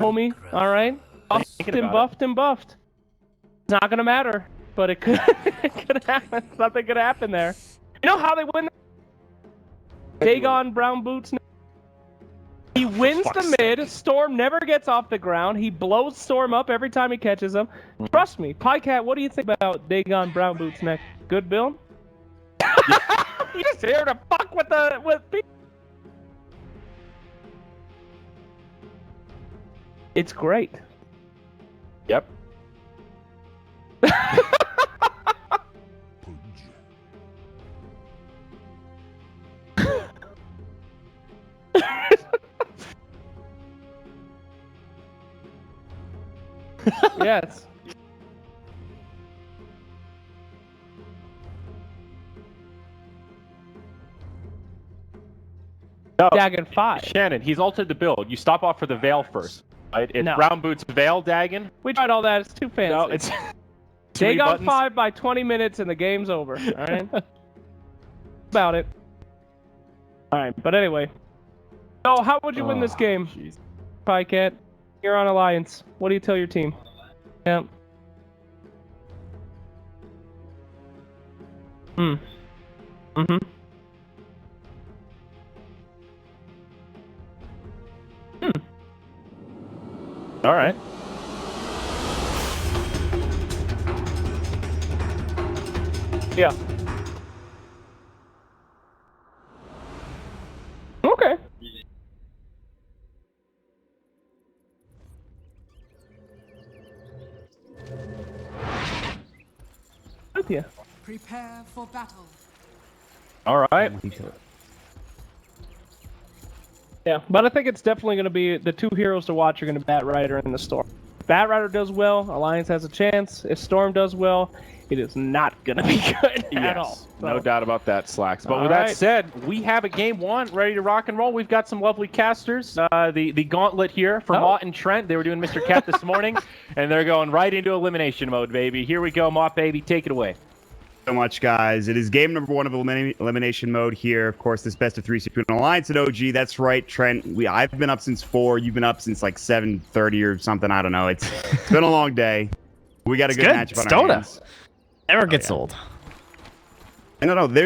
homie. All right, buffed and buffed. It's not gonna matter, but it could, it could happen. Something could happen there. You know how they win? Dagon Brown Boots. He wins the mid. Storm never gets off the ground. He blows Storm up every time he catches him. Trust me, Pycat. What do you think about Dagon Brown Boots next? Good build. You just here to fuck with people. It's great. Yep. Yes. No, Dagon 5. Shannon, he's altered the build. You stop off for the Veil first. Right? It's Brown Boots Veil Dagon. We tried all that. It's too fancy. No, it's Dagon 5 by 20 minutes and the game's over. All right. About it. All right, but anyway. So, how would you win this game, Pycat? You're on Alliance. What do you tell your team? Yeah. Mm-hmm. All right. Yeah. Okay. Yeah. Prepare for battle. All right. Yeah, but I think it's definitely going to be the two heroes to watch are going to be Bat Rider and the Storm. If Bat Rider does well, Alliance has a chance. If Storm does well, it is not going to be good at all. So. No doubt about that, Slacks. But with that said, we have a game one ready to rock and roll. We've got some lovely casters. The gauntlet here for Mott and Trent. They were doing Mr. Cat this morning, and they're going right into elimination mode, baby. Here we go, Mott, baby. Take it away. So much, guys. It is game number 1 of elimination mode here. Of course, this best of 3 between Alliance and OG. That's right, Trent. I've been up since 4. You've been up since like 7:30 or something. I don't know. It's been a long day. We got a good matchup on our hands. Never gets old. I don't know.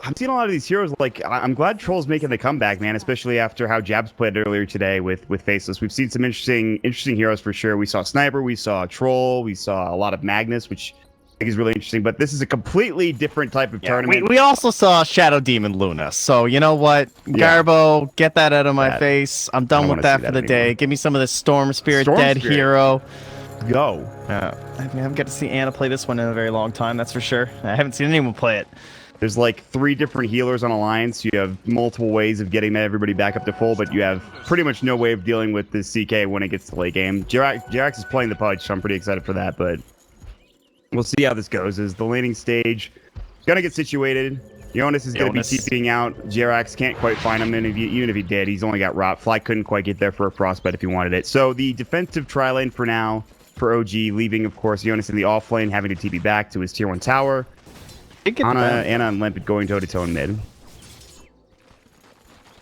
I'm seeing a lot of these heroes. Like, I'm glad Troll's making the comeback, man. Especially after how Jabs played earlier today with Faceless. We've seen some interesting heroes for sure. We saw Sniper. We saw Troll. We saw a lot of Magnus, which I think is really interesting. But this is a completely different type of tournament. We also saw Shadow Demon Luna. So you know what, Garbo, get that out of my face. I'm done with that for the day. Give me some of this Storm Spirit hero. Go. I haven't got to see Anna play this one in a very long time, that's for sure. I haven't seen anyone play it. There's like 3 different healers on Alliance. You have multiple ways of getting everybody back up to full, but you have pretty much no way of dealing with this CK when it gets to late game. Jirax is playing the Pudge, so I'm pretty excited for that, but we'll see how this goes. As the laning stage gonna get situated. Jonas is going to be TPing out. Jirax can't quite find him, and even if he did, he's only got Rot. Fly couldn't quite get there for a Frostbite if he wanted it. So the defensive tri-lane for now for OG, leaving, of course, Jonas in the off lane, having to TP back to his tier 1 tower. Anna and Limpet going toe-to-toe in mid.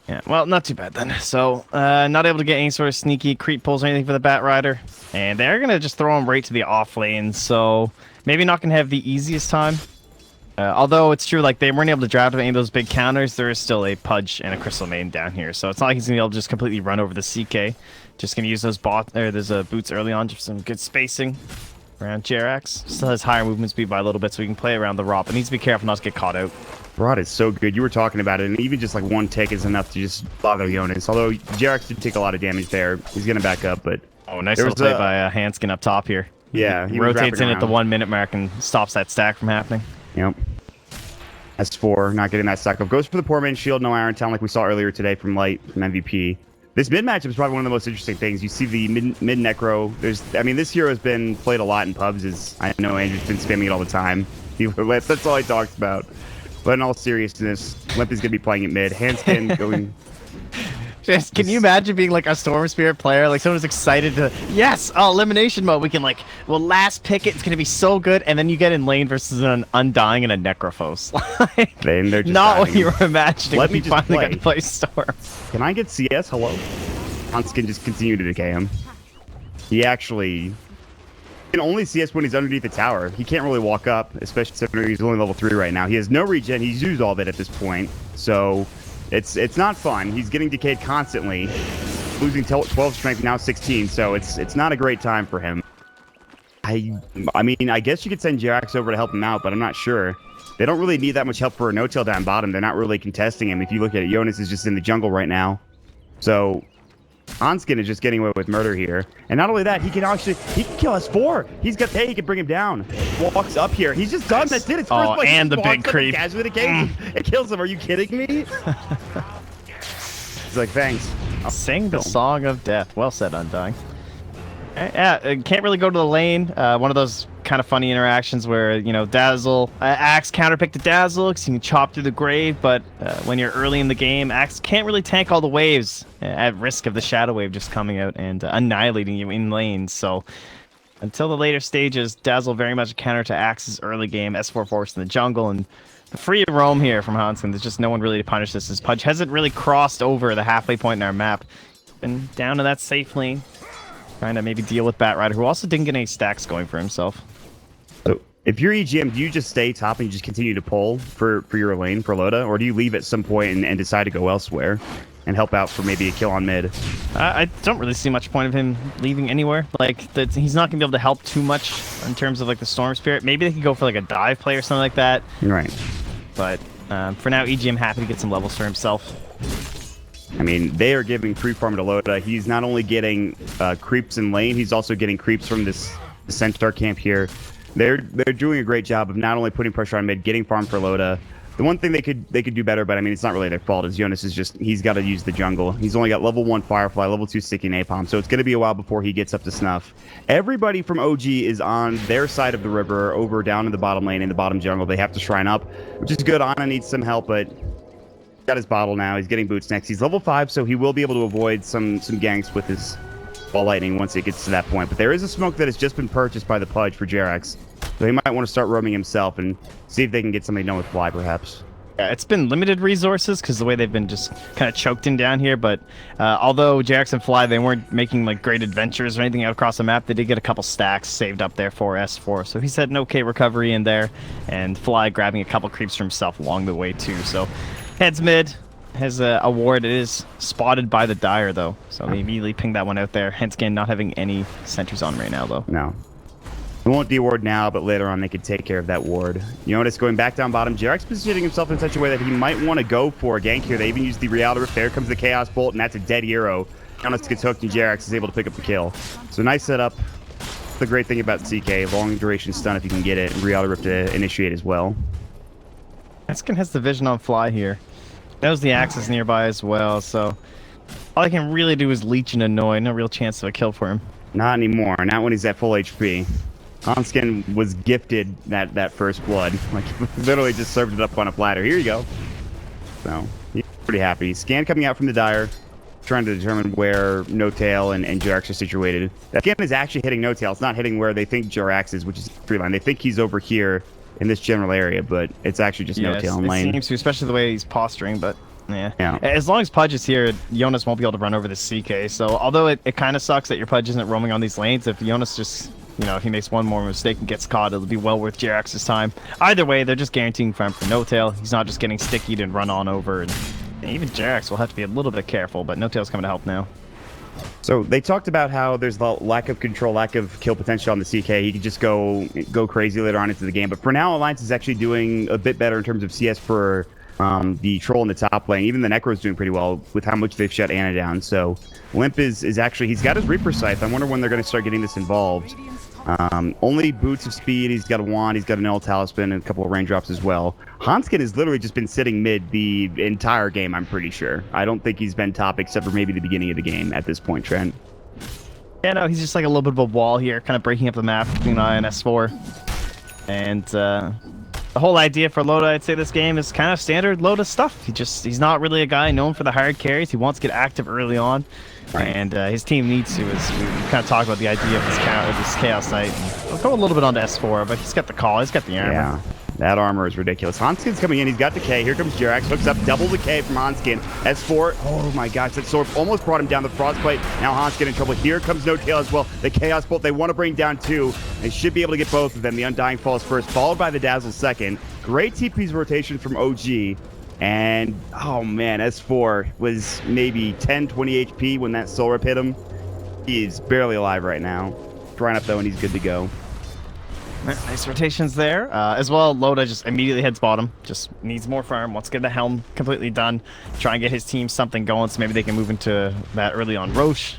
Yeah, well, not too bad then. So, not able to get any sort of sneaky creep pulls or anything for the Bat Rider. And they're going to just throw him right to the off lane, so maybe not going to have the easiest time. Although it's true, like, they weren't able to draft any of those big counters, there is still a Pudge and a Crystal Maiden down here. So it's not like he's going to be able to just completely run over the CK. Just going to use those boots early on, just some good spacing around Jirax. Still has higher movement speed by a little bit, so we can play around the Rot, but needs to be careful not to get caught out. Rot is so good. You were talking about it, and even just like 1 tick is enough to just bother Jonas. Although Jirax did take a lot of damage there. He's going to back up, but... Oh, nice little play by Hanskin up top here. Yeah. He rotates in at the 1 minute mark and stops that stack from happening. Yep. S4, not getting that stack up. Goes for the poor man's shield, no Iron Town like we saw earlier today from Light, from MVP. This mid matchup is probably one of the most interesting things. You see the mid necro. This hero has been played a lot in pubs. I know Andrew's been spamming it all the time. That's all he talks about. But in all seriousness, Limp is going to be playing it mid. Handskin going... Can you imagine being like a Storm Spirit player? Like someone's excited to, yes, elimination mode. We can we'll last pick it. It's going to be so good. And then you get in lane versus an Undying and a Necrophos. Then they're just not what you were imagining. Let me just finally got to play Storm. Can I get CS? Hello? Hanskin just continue to decay him. he actually can only CS when he's underneath the tower. He can't really walk up, especially considering he's only level 3 right now. He has no regen. He's used all of it at this point, so it's not fun. He's getting decayed constantly, losing 12 strength, now 16, so it's not a great time for him. I mean, I guess you could send Jerax over to help him out, but I'm not sure. They don't really need that much help for a no-tail down bottom. They're not really contesting him. If you look at it, Jonas is just in the jungle right now. So Hanskin is just getting away with murder here. And not only that, he can kill S4. He's got, hey, he can bring him down. Walks up here. He's just done. That's it. It's first place. And the big creep. It kills him. Are you kidding me? He's like, thanks. Sing the song of death. Well said, Undying. Yeah, can't really go to the lane. One of those kind of funny interactions where, you know, Dazzle, Axe counterpick to Dazzle because you can chop through the grave, but when you're early in the game, Axe can't really tank all the waves at risk of the Shadow Wave just coming out and annihilating you in lanes. So until the later stages, Dazzle very much a counter to Axe's early game, S4 force in the jungle, and the free roam here from Hanskin. There's just no one really to punish this. His Pudge hasn't really crossed over the halfway point in our map. Been down to that safe lane. Trying to maybe deal with Batrider, who also didn't get any stacks going for himself. So if you're EGM, do you just stay top and you just continue to pull for your lane for Loda, or do you leave at some point and decide to go elsewhere and help out for maybe a kill on mid? I don't really see much point of him leaving anywhere. Like, he's not going to be able to help too much in terms of like the Storm Spirit. Maybe they could go for like a dive play or something like that. Right. But for now, EGM happy to get some levels for himself. I mean, they are giving creep farm to Loda. He's not only getting creeps in lane, he's also getting creeps from this Centaur camp here. They're doing a great job of not only putting pressure on mid, getting farm for Loda. The one thing they could do better, but I mean, it's not really their fault, is Jonas is just, he's got to use the jungle. He's only got level 1 Firefly, level 2 Sticky Napalm, so it's going to be a while before he gets up to snuff. Everybody from OG is on their side of the river, over down in the bottom lane, in the bottom jungle. They have to shrine up, which is good. Ana needs some help, but got his bottle now. He's getting boots next. He's level 5, so he will be able to avoid some ganks with his ball lightning once it gets to that point. But there is a smoke that has just been purchased by the Pudge for Jerax, so he might want to start roaming himself and see if they can get somebody done with Fly, perhaps. Yeah, it's been limited resources because the way they've been just kind of choked in down here. But although Jerax and Fly, they weren't making like great adventures or anything out across the map, they did get a couple stacks saved up there for S4. So he's had an okay recovery in there, and Fly grabbing a couple creeps for himself along the way too. So heads mid, has a ward. It is spotted by the Dire though, so they immediately pinged that one out there. Hence again, not having any sentries on right now though. No. They won't de-ward now, but later on they could take care of that ward. You notice going back down bottom, Jerax positioning himself in such a way that he might want to go for a gank here. They even use the Reality Rift. There comes the Chaos Bolt, and that's a dead hero. Jonas gets hooked, and Jerax is able to pick up the kill. So nice setup. The great thing about CK, long duration stun if you can get it, and Reality Rift to initiate as well. Hanskin has the vision on Fly here. Knows the Axe is nearby as well, so all I can really do is leech and annoy. No real chance of a kill for him. Not anymore. Not when he's at full HP. Hanskin was gifted that first blood. Like, literally just served it up on a platter. Here you go. So, he's pretty happy. Scan coming out from the Dire, trying to determine where No-Tail and Jerax are situated. That scan is actually hitting No-Tail. It's not hitting where they think Jerax is, which is tree line. They think he's over here in this general area, but it's actually just No-Tail in lane. It seems to, especially the way he's posturing, but yeah. Yeah. As long as Pudge is here, Jonas won't be able to run over the CK. So although it kind of sucks that your Pudge isn't roaming on these lanes, if Jonas just, you know, if he makes one more mistake and gets caught, it'll be well worth Jerax's time. Either way, they're just guaranteeing farm for No-Tail. He's not just getting stickied and run on over. And even Jerax will have to be a little bit careful, but No-Tail's coming to help now. So they talked about how there's the lack of control, lack of kill potential on the CK. He could just go crazy later on into the game. But for now, Alliance is actually doing a bit better in terms of CS for the troll in the top lane. Even the Necro's doing pretty well with how much they've shut Ana down. So Limp is actually, he's got his Reaper Scythe. I wonder when they're going to start getting this involved. Only boots of speed. He's got a wand. He's got an Null Talisman and a couple of raindrops as well. Hanskin has literally just been sitting mid the entire game, I'm pretty sure. I don't think he's been top except for maybe the beginning of the game at this point, Trent. Yeah, no, he's just like a little bit of a wall here, kind of breaking up the map, keeping an eye on S4. And the whole idea for Loda, I'd say this game is kind of standard Loda stuff. He's not really a guy known for the hard carries. He wants to get active early on. Right. And his team needs to, as we kind of talked about the idea of this Chaos Knight. We'll go a little bit onto S4, but he's got the call, he's got the armor. That armor is ridiculous. Hanskin's coming in. He's got decay. Here comes Jerax. Hooks up. Double decay from Hanskin. S4. Oh my gosh. That sword almost brought him down. The frostbite. Now Hanskin in trouble. Here comes No Tail as well. The Chaos Bolt. They want to bring down 2. They should be able to get both of them. The Undying falls first, followed by the Dazzle second. Great TP's rotation from OG. And, oh man, S4 was maybe 10, 20 HP when that Soul Rip hit him. He's barely alive right now. Drying up though, and he's good to go. Nice rotations there. As well, Loda just immediately heads bottom. Just needs more farm. Wants to get the helm completely done. Try and get his team something going so maybe they can move into that early on Roche.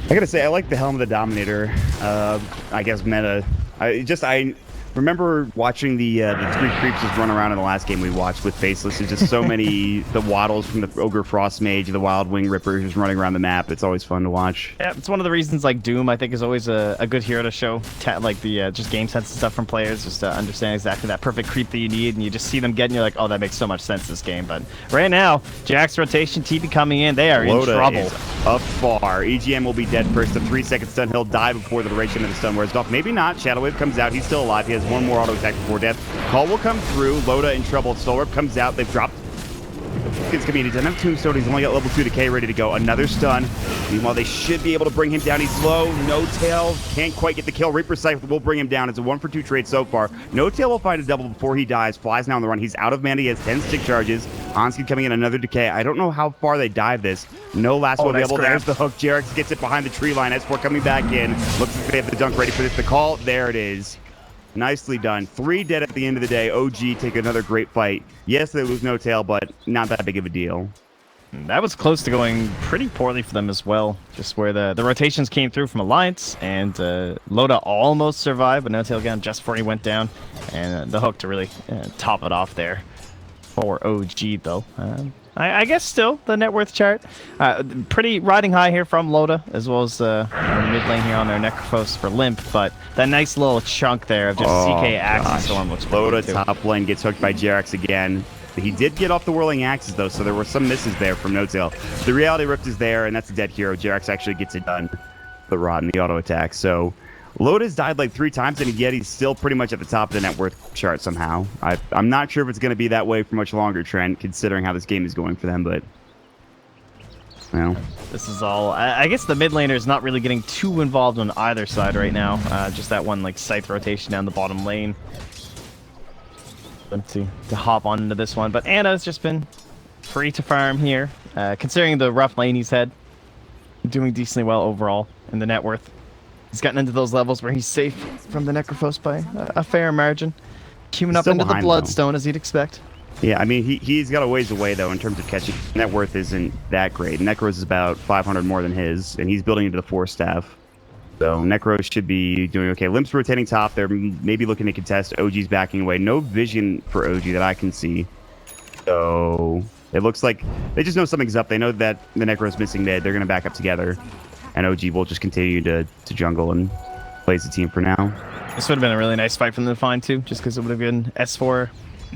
I gotta say, I like the Helm of the Dominator. I guess meta. I remember watching the 3 creeps just run around in the last game we watched with Faceless. There's just so many, the Waddles from the Ogre Frost Mage, the Wild Wing Ripper just running around the map. It's always fun to watch. Yeah, it's one of the reasons like Doom I think is always a good hero to show like the just game sense and stuff from players, just to understand exactly that perfect creep that you need, and you just see them getting, you're like, oh, that makes so much sense this game. But right now, Jack's rotation, TP coming in, they are Loda in trouble. Is up far. EGM will be dead first. The 3-second stun, he'll die before the duration of the stun wears off. Maybe not. Shadow Wave comes out. He's still alive. He has one more auto attack before death. Call will come through. Loda in trouble. Soul Rip comes out. They've dropped. It's coming in. He doesn't have Tombstone. He's only got level 2 decay ready to go. Another stun. Meanwhile, they should be able to bring him down. He's low. No Tail can't quite get the kill. Reaper Scythe will bring him down. It's a 1-for-2 trade so far. No Tail will find a double before he dies. Flies now on the run. He's out of mana. He has 10 stick charges. Hanskin coming in. Another decay. I don't know how far they dive this. No last one available. There's the hook. Jerax gets it behind the tree line. S4 coming back in. Looks like they have the dunk ready for this. The call. There it is. Nicely done. 3 dead at the end of the day. OG take another great fight. Yes, they lose No Tail, but not that big of a deal. That was close to going pretty poorly for them as well. Just where the rotations came through from Alliance, and Loda almost survived, but No Tail again just before he went down. And the hook to really top it off there for OG, though. I guess still the net worth chart. Pretty riding high here from Loda, as well as mid lane here on their Necrophos for Limp, but that nice little chunk there of just CK Axe Storm looks Loda top lane gets hooked by Jerax again. He did get off the Whirling Axes, though, so there were some misses there from No Tail. The Reality Rift is there, and that's a dead hero. Jerax actually gets it done. The Rod and the auto attack. So Loda's died like 3 times, and yet he's still pretty much at the top of the net worth chart somehow. I'm not sure if it's going to be that way for much longer, Trent, considering how this game is going for them, but well. This is all... I guess the mid laner is not really getting too involved on either side right now. Just that one like scythe rotation down the bottom lane. To hop on into this one, but Anna's just been free to farm here, considering the rough lane he's had. Doing decently well overall in the net worth. He's gotten into those levels where he's safe from the Necrophos by a fair margin. Queuing up into the Bloodstone, as you'd expect. Yeah, I mean, he's got a ways away, though, in terms of catching. Net worth isn't that great. Necros is about 500 more than his, and he's building into the 4 staff. So Necros should be doing okay. Limp's rotating top. They're maybe looking to contest. OG's backing away. No vision for OG that I can see. So it looks like they just know something's up. They know that the Necros missing mid. They're going to back up together. And OG will just continue to jungle and play as a team for now. This would have been a really nice fight from them to find, too, just because it would have been S4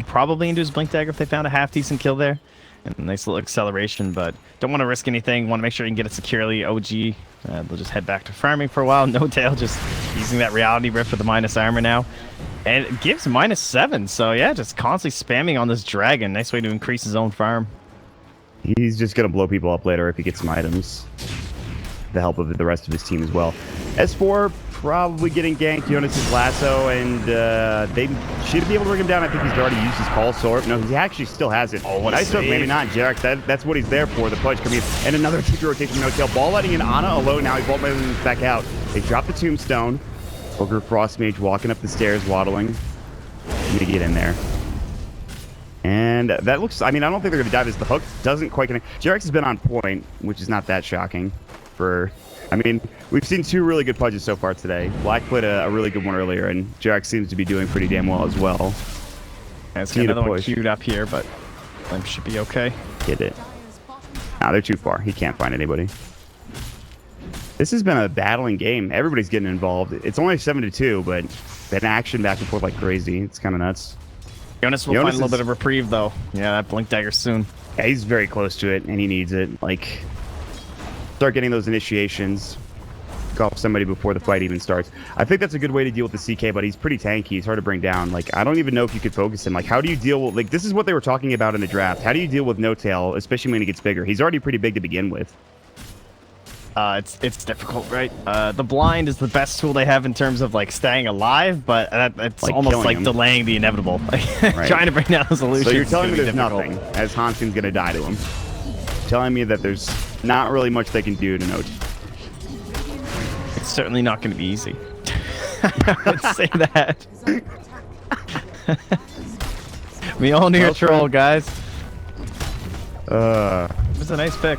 probably into his Blink Dagger if they found a half-decent kill there. And a nice little acceleration, but don't want to risk anything. Want to make sure you can get it securely. OG, they'll just head back to farming for a while. No Tail just using that Reality Rift with the minus armor now. And it gives -7, so yeah, just constantly spamming on this dragon. Nice way to increase his own farm. He's just going to blow people up later if he gets some items. The help of the rest of his team as well. S4 probably getting ganked. Jonas' lasso, and they should be able to bring him down. I think he's already used his call sword. No, he actually still has it. Oh, what nice hook, maybe not. Jerax, that's what he's there for. The punch coming in. And another TP rotation, No Tail. Ball letting in Ana alone now. He's vault back out. They drop the Tombstone. Ogre Frost Mage walking up the stairs, waddling. Let me get in there. And that looks, I mean, I don't think they're going to dive this. The hook doesn't quite connect. Jerax has been on point, which is not that shocking. I mean, we've seen 2 really good pudges so far today. Black played a really good one earlier, and Jerax seems to be doing pretty damn well as well. Yeah, it's got another one queued up here, but Limp should be okay. Get it. Nah, they're too far. He can't find anybody. This has been a battling game. Everybody's getting involved. It's only 7-2, but that action back and forth like crazy. It's kind of nuts. Jonas will find a little bit of reprieve, though. Yeah, that Blink Dagger soon. Yeah, he's very close to it, and he needs it. Like, start getting those initiations. pick off somebody before the fight even starts. I think that's a good way to deal with the CK, but he's pretty tanky. He's hard to bring down. Like, I don't even know if you could focus him. Like, how do you deal with... Like, this is what they were talking about in the draft. How do you deal with No Tail, especially when he gets bigger? He's already pretty big to begin with. It's difficult, right? The blind is the best tool they have in terms of like staying alive, but it's Like almost like him. delaying the inevitable. Right. Trying to bring down a solution. So you're telling me is there's difficult. nothing, as Hanskin's gonna die to him. Telling me that there's not really much they can do to No Tail. It's certainly not going to be easy. I would say that. We all near troll, guys. It was a nice pick.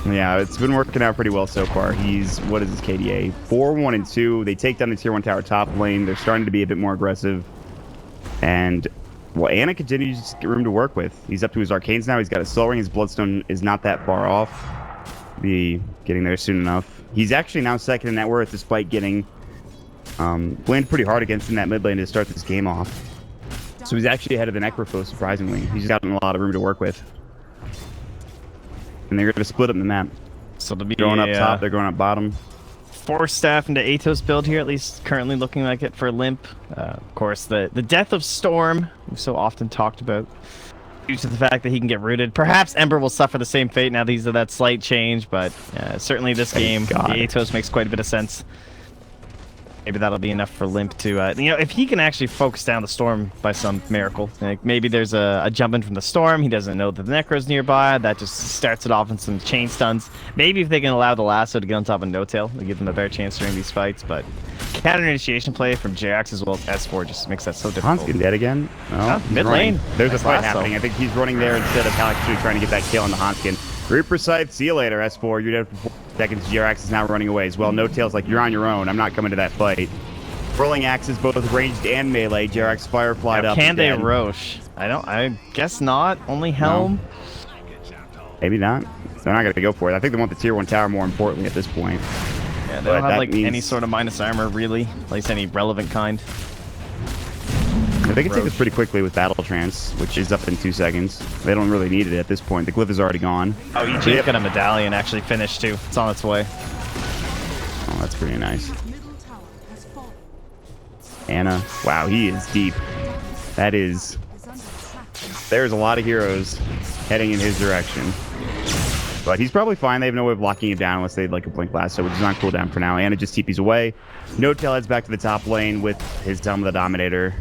Yeah, it's been working out pretty well so far. He's, what is his KDA? 4, 1, and 2. They take down the tier 1 tower top lane. They're starting to be a bit more aggressive. And, well, Ana continues to get room to work with. He's up to his arcanes now. He's got a soul ring. His bloodstone is not that far off. Be getting there soon enough. He's actually now second in net worth despite getting blamed pretty hard against in that mid lane to start this game off. So he's actually ahead of the Necrophos, surprisingly. He's got a lot of room to work with. And they're going to split up the map. So to be Going up top, they're going up bottom. 4 staff into Atos build here, at least currently looking like it for Limp. Of course, the death of Storm, we've so often talked about, due to the fact that he can get rooted. Perhaps Ember will suffer the same fate now these are that slight change, but certainly this game, the Atos makes quite a bit of sense. Maybe that'll be enough for Limp to, if he can actually focus down the Storm by some miracle. Like maybe there's a jump in from the Storm, he doesn't know that the Necro's nearby, that just starts it off in some chain stuns. Maybe if they can allow the Lasso to get on top of No Tail, they'll give them a better chance during these fights, but counter initiation play from JX as well as S4 just makes that so difficult. Hanskin dead again? Oh, he's mid running. lane. There's a Nice fight lasso. happening. I think he's running there instead of actually trying to get that kill on the Hanskin. Reaper Scythe, see you later, S4. You're dead for 4 seconds. JRX is now running away as well. No Tail's like, you're on your own. I'm not coming to that fight. Rolling axes, both ranged and melee. JRX Fireflied up. Can they dead. Roche? I guess not. Only Helm. Maybe not. They're not going to go for it. I think they want the tier 1 tower more importantly at this point. Yeah, they But don't have that like means- any sort of minus armor really, at least any relevant kind. They can take this pretty quickly with Battle Trance, which is up in 2 seconds. They don't really need it at this point. The glyph is already gone. Oh, EJ's got a medallion actually finished too. It's on its way. Oh, that's pretty nice. Middle tower has fallen. Ana. Wow, he is deep. That is... Is under attack. There's a lot of heroes heading in his direction. But he's probably fine. They have no way of locking him down unless they'd like a Blink Lasso, which is on cooldown for now. Ana just TP's away. No Tail heads back to the top lane with his Helm of the Dominator.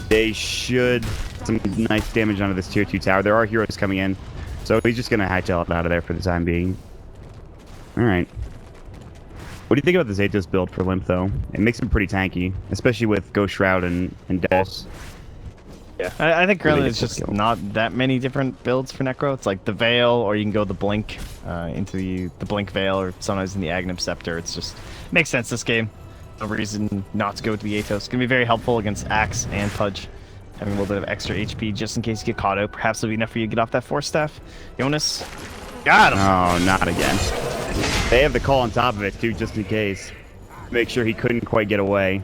They should... Some nice damage onto this tier 2 tower. There are heroes coming in. So he's just going to hightail it out of there for the time being. Alright. What do you think about this Atos build for Limp, though? It makes him pretty tanky, especially with Ghost Shroud and Dulce. Yeah, I think currently Really it's good just skill. not that many different builds for Necro. It's like the Veil, or you can go the Blink into the Blink Veil, or sometimes in the Aghanim Scepter. It's just makes sense this game. No reason not to go to the Atos. It's gonna be very helpful against Axe and Pudge. Having a little bit of extra HP just in case you get caught out. Perhaps it'll be enough for you to get off that 4-staff. Jonas, got him. Oh, not again. They have the call on top of it, too, just in case. Make sure he couldn't quite get away.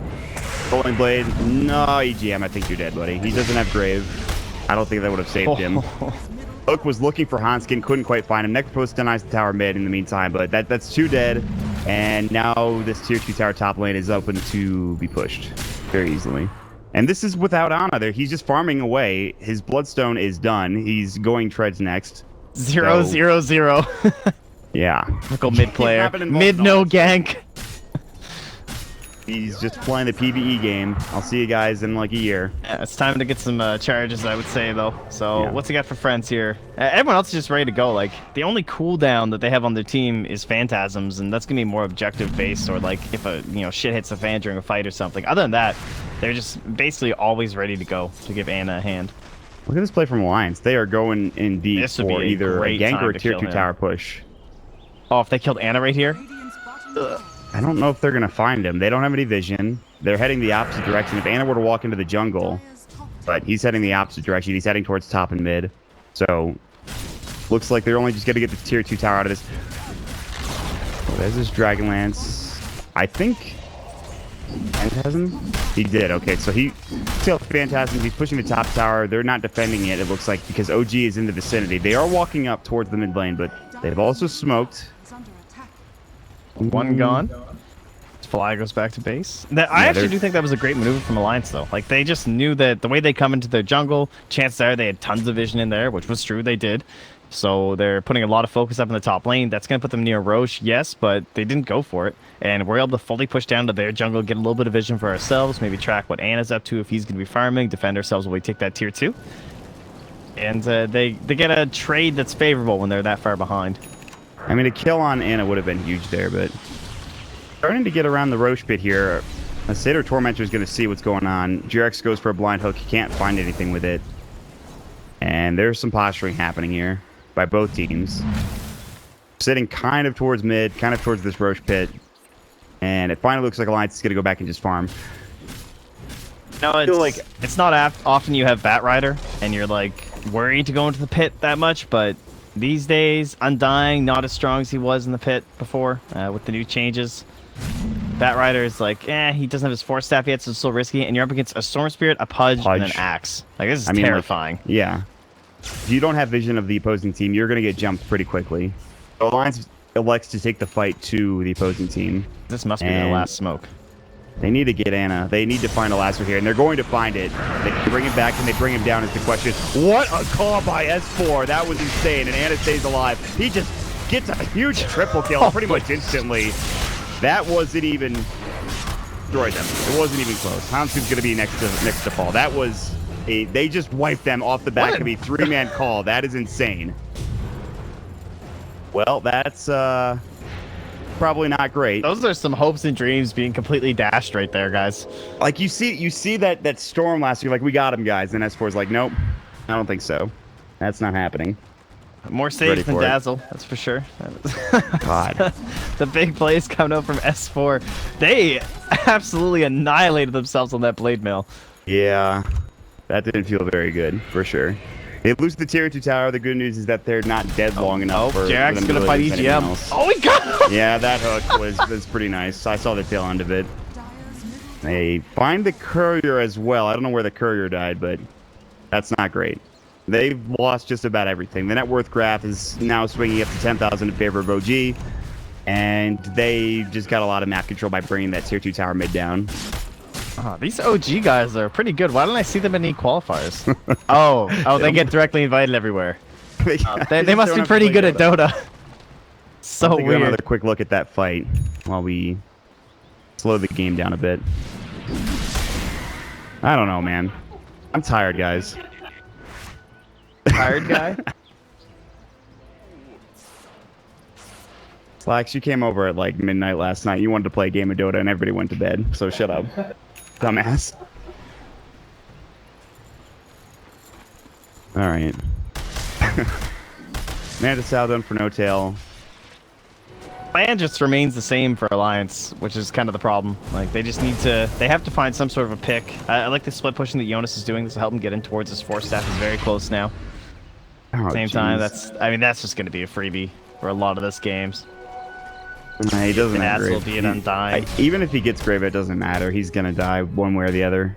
Rolling Blade. No, EGM, I think you're dead, buddy. He doesn't have Grave. I don't think that would have saved him. Hook was looking for Hanskin, couldn't quite find him. Necrophos denies the tower mid in the meantime, but that's 2 dead. And now this tier 2 tower top lane is open to be pushed very easily. And this is without Ana there. He's just farming away. His Bloodstone is done. He's going Treads next. 0-0-0. Yeah. Typical mid player. happening Mid both no sides. gank. He's just playing the PvE game. I'll see you guys in like a year. Yeah, it's time to get some charges, I would say, though. So, Yeah. what's he got for friends here? Everyone else is just ready to go. Like, the only cooldown that they have on their team is Phantasms, and that's gonna be more objective-based, or like if a shit hits the fan during a fight or something. Other than that, they're just basically always ready to go to give Ana a hand. Look at this play from Alliance. They are going in deep This would for be a either a great gank time or a to tier kill 2 him. tower push. Oh, if they killed Ana right here? Radiant's bottom I don't know if they're going to find him. They don't have any vision. They're heading the opposite direction. If Ana were to walk into the jungle, Dire's top but he's heading the opposite direction. He's heading towards top and mid. So, looks like they're only just going to get the tier 2 tower out of this. Oh, there's this Dragonlance. I think... Phantasm? He did. Okay, so he killed Phantasm. He's pushing the top tower. They're not defending it, it looks like, because OG is in the vicinity. They are walking up towards the mid lane, but they've also smoked. is under attack. One gone. Fly goes back to base. I actually do think that was a great maneuver from Alliance, though. Like, they just knew that the way they come into their jungle, chances are they had tons of vision in there, which was true, they did. So they're putting a lot of focus up in the top lane. That's going to put them near Roche, yes, but they didn't go for it. And we're able to fully push down to their jungle, get a little bit of vision for ourselves, maybe track what Anna's up to if he's going to be farming, defend ourselves while we take that tier 2. And they get a trade that's favorable when they're that far behind. I mean, a kill on Anna would have been huge there, but starting to get around the Roche pit here. A Satyr Tormentor is going to see what's going on. Jirax goes for a blind hook. He can't find anything with it. And there's some posturing happening here by both teams. Sitting kind of towards mid, kind of towards this Roche pit. And it finally looks like Alliance is going to go back and just farm. No, it's not often you have Batrider and you're like worried to go into the pit that much, but these days, Undying not as strong as he was in the pit before with the new changes. Batrider is like, he doesn't have his Force Staff yet, so it's still risky. And you're up against a Storm Spirit, a Pudge, and an Axe. Like, this is terrifying. Like, yeah. If you don't have vision of the opposing team, you're going to get jumped pretty quickly. The Alliance elects to take the fight to the opposing team. This must be their last smoke. They need to get Anna. They need to find a lasso here, and they're going to find it. They bring him back, and they bring him down is the question. What a call by S4. That was insane, and Anna stays alive. He just gets a huge triple kill pretty much instantly. That wasn't even... destroyed them. It wasn't even close. Houndstooth's going to be next to fall. That was... They just wiped them off the back of a 3-man call. That is insane. Well, that's... probably not great. Those are some hopes and dreams being completely dashed right there, guys. Like, you see that storm last year, like, we got him, guys, and S4's like, nope, I don't think so. That's not happening. More safe than Dazzle, that's for sure. God. The big plays coming out from S4. They absolutely annihilated themselves on that blade mail. Yeah, that didn't feel very good, for sure. They lose the tier 2 tower. The good news is that they're not dead long enough for Jack's them gonna to fight lose anything EGM. else. Oh, we got him! Yeah, that hook was pretty nice. I saw the tail end of it. They find the courier as well. I don't know where the courier died, but that's not great. They've lost just about everything. The net worth graph is now swinging up to 10,000 in favor of OG, and they just got a lot of map control by bringing that tier 2 tower mid down. These OG guys are pretty good. Why don't I see them in any qualifiers? oh, they get directly invited everywhere. They must be pretty good at Dota. So weird. Another quick look at that fight while we slow the game down a bit. I don't know, man. I'm tired, guys. Tired guy? Slacks, you came over at like midnight last night. You wanted to play a game of Dota and everybody went to bed. So shut up. Dumbass. Alright. Manta Sal done for no tail. Plan just remains the same for Alliance, which is kind of the problem. Like, they just need to... They have to find some sort of a pick. I like the split pushing that Jonas is doing. This will help him get in towards his Force Staff. He's very close now. Same time, that's just going to be a freebie for a lot of this games. Nah, he doesn't have Grave. Be it Undying. Even if he gets Grave, it doesn't matter. He's going to die one way or the other.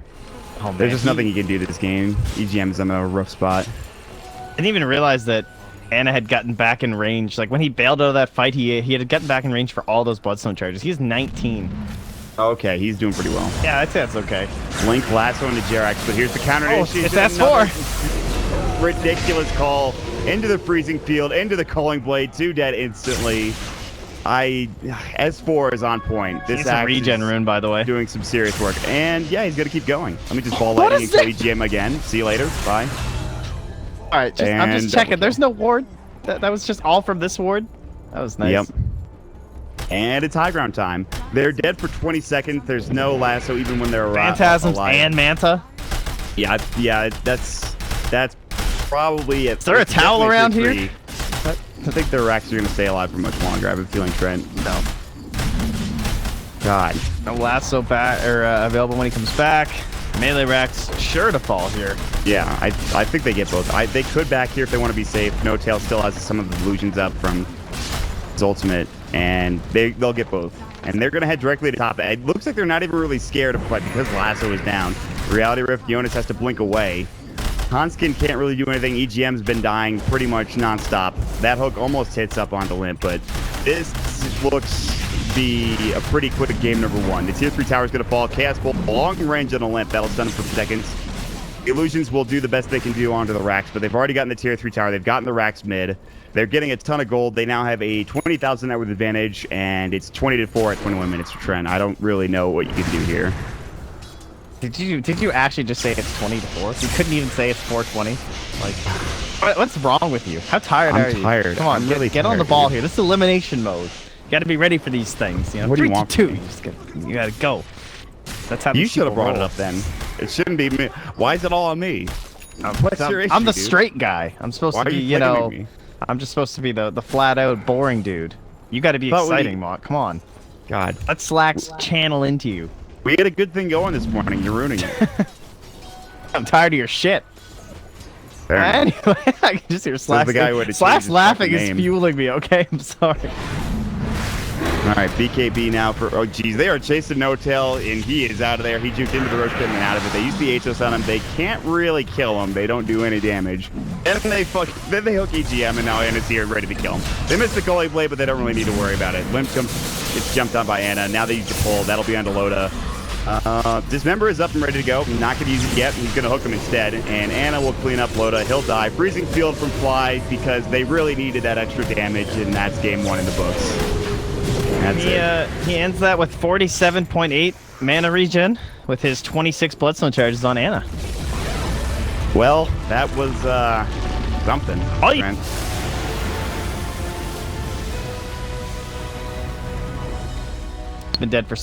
Oh, man. There's just nothing he can do to this game. EGM's in a rough spot. I didn't even realize that Anna had gotten back in range. Like, when he bailed out of that fight, he had gotten back in range for all those Bloodstone charges. He's 19. Okay, he's doing pretty well. Yeah, I'd say that's okay. Link lasso into Jerax, but here's the counter. Oh, it's S4. Ridiculous call into the freezing field, into the calling blade, 2 dead instantly. S4 is on point. This He's a regen rune, by the way. Doing some serious work, and yeah, he's gonna keep going. Let me just ball lightning and kill EGM again. See you later. Bye. All right, I'm just checking. There's no ward. That was just all from this ward. That was nice. Yep. And it's high ground time. They're dead for 20 seconds. There's no lasso even when they're Phantasms and Manta. Yeah, that's probably it. Is there a towel around here? I think the Racks are going to stay alive for much longer. I have a feeling, Trent. No. God. No lasso available when he comes back. Melee Racks sure to fall here. Yeah, I think they get both. They could back here if they want to be safe. No Tail still has some of the illusions up from his ultimate, and they'll get both. And they're going to head directly to top. It looks like they're not even really scared of the fight because Lasso is down. Reality Rift, Jonas has to blink away. Hanskin can't really do anything. EGM's been dying pretty much nonstop. That hook almost hits up onto Limp, but this looks be a pretty quick game number 1. The tier 3 tower is going to fall. Chaos Bolt, long range on a limp. That'll stun him for seconds. The Illusions will do the best they can do onto the racks, but they've already gotten the tier 3 tower. They've gotten the racks mid. They're getting a ton of gold. They now have a 20,000 net worth advantage, and it's 20-4 at 21 minutes for Trent. I don't really know what you can do here. Did you actually just say it's 20-4? You couldn't even say it's 420. Like, what's wrong with you? How tired are you? I'm tired. Come on, I'm really get on the tired, ball dude. here. This is elimination mode. You got to be ready for these things. You know, What do you 3 want to 2. from me? You got to go. That's how You these should have people brought it roll. up then. It shouldn't be me. Why is it all on me? What's your issue, I'm the dude? straight guy. I'm supposed Why to are be, you know, me? I'm just supposed to be the flat out boring dude. You got to be But we- exciting, Mott. Come on. God. Let Slacks channel into you. We had a good thing going this morning. You're ruining it. I'm tired of your shit. Fair enough. Anyway, I can just hear Slacks. the guy who had to change Slacks his laughing fucking is name. fueling me. Okay, I'm sorry. All right, BKB now for... Oh, geez. They are chasing No Tail, and he is out of there. He juked into the Roach Pit and out of it. They use the HOS on him. They can't really kill him. They don't do any damage. Then they hook EGM, and now Anna's here ready to kill him. They missed the Gully Blade, but they don't really need to worry about it. Limp gets jumped on by Anna. Now they use the pull. That'll be onto Loda. Dismember is up and ready to go. Not going to use it yet. He's going to hook him instead. And Anna will clean up Loda. He'll die. Freezing Field from Fly because they really needed that extra damage, and that's game 1 in the books. That's He ends that with 47.8 mana regen with his 26 Bloodstone charges on Anna. Well, that was something. Oi. Trent. Been dead for